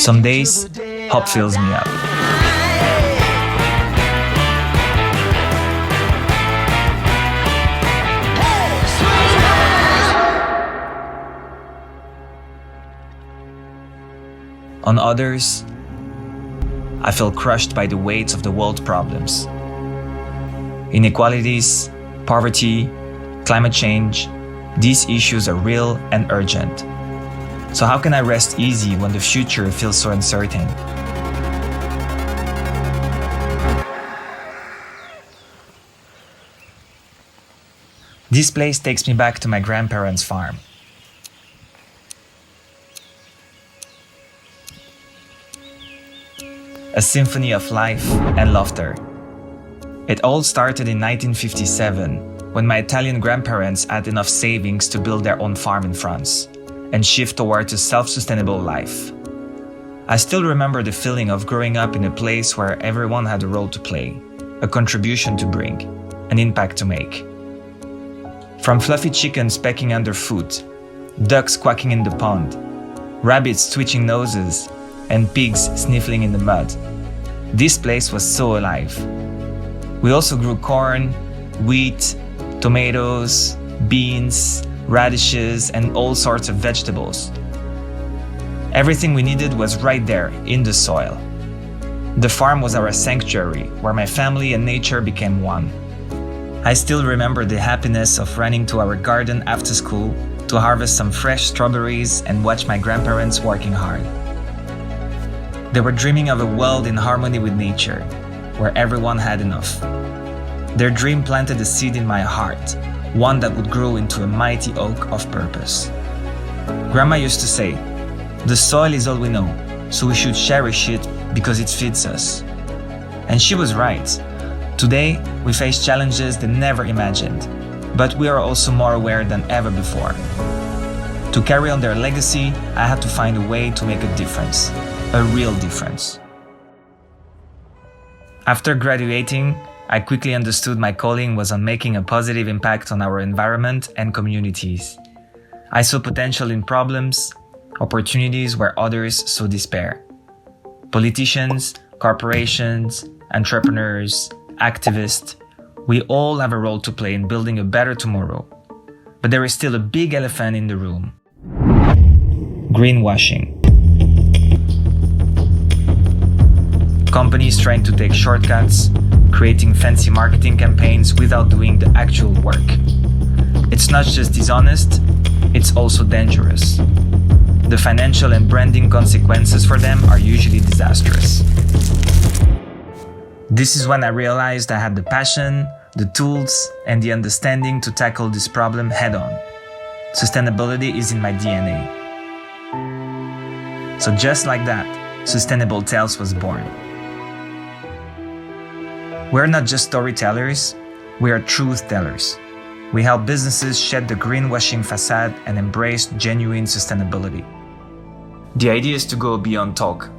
Some days, hope fills me up. On others, I feel crushed by the weight of the world problems. Inequalities, poverty, climate change, these issues are real and urgent. So how can I rest easy when the future feels so uncertain? This place takes me back to my grandparents' farm. A symphony of life and laughter. It all started in 1957, when my Italian grandparents had enough savings to build their own farm in France and shift towards a self-sustainable life. I still remember the feeling of growing up in a place where everyone had a role to play, a contribution to bring, an impact to make. From fluffy chickens pecking underfoot, ducks quacking in the pond, rabbits twitching noses, and pigs sniffling in the mud. This place was so alive. We also grew corn, wheat, tomatoes, beans, radishes, and all sorts of vegetables. Everything we needed was right there in the soil. The farm was our sanctuary, where my family and nature became one. I still remember the happiness of running to our garden after school to harvest some fresh strawberries and watch my grandparents working hard. They were dreaming of a world in harmony with nature, where everyone had enough. Their dream planted a seed in my heart, one that would grow into a mighty oak of purpose. Grandma used to say, "The soil is all we know, so we should cherish it because it feeds us." And she was right. Today, we face challenges they never imagined, but we are also more aware than ever before. To carry on their legacy, I had to find a way to make a difference, a real difference. After graduating, I quickly understood my calling was on making a positive impact on our environment and communities. I saw potential in problems, opportunities where others saw despair. Politicians, corporations, entrepreneurs, activists, we all have a role to play in building a better tomorrow. But there is still a big elephant in the room. Greenwashing. Companies trying to take shortcuts, creating fancy marketing campaigns without doing the actual work. It's not just dishonest, it's also dangerous. The financial and branding consequences for them are usually disastrous. This is when I realized I had the passion, the tools, and the understanding to tackle this problem head-on. Sustainability is in my DNA. So just like that, Sustainable Tales was born. We're not just storytellers, we are truth tellers. We help businesses shed the greenwashing facade and embrace genuine sustainability. The idea is to go beyond talk.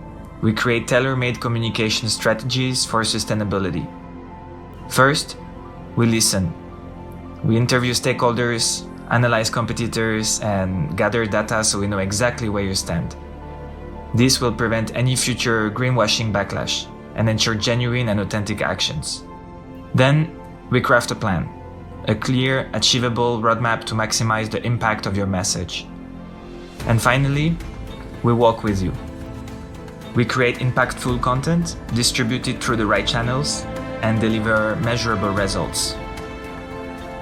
We create tailor-made communication strategies for sustainability. First, we listen. We interview stakeholders, analyze competitors, and gather data so we know exactly where you stand. This will prevent any future greenwashing backlash and ensure genuine and authentic actions. Then, we craft a plan, a clear, achievable roadmap to maximize the impact of your message. And finally, we walk with you. We create impactful content, distribute it through the right channels, and deliver measurable results.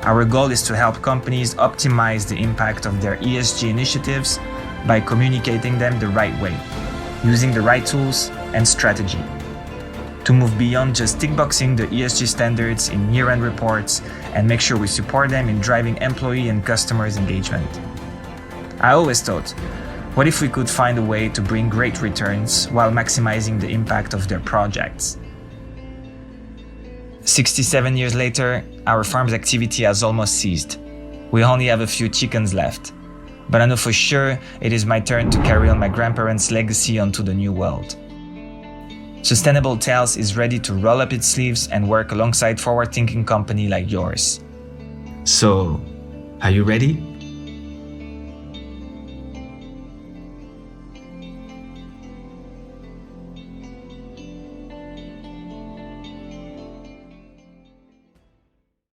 Our goal is to help companies optimize the impact of their ESG initiatives by communicating them the right way, using the right tools and strategy. To move beyond just tick-boxing the ESG standards in year-end reports and make sure we support them in driving employee and customers' engagement. I always thought, what if we could find a way to bring great returns while maximizing the impact of their projects? 67 years later, our farm's activity has almost ceased. We only have a few chickens left. But I know for sure it is my turn to carry on my grandparents' legacy onto the new world. Sustainable Tales is ready to roll up its sleeves and work alongside forward-thinking company like yours. So, are you ready?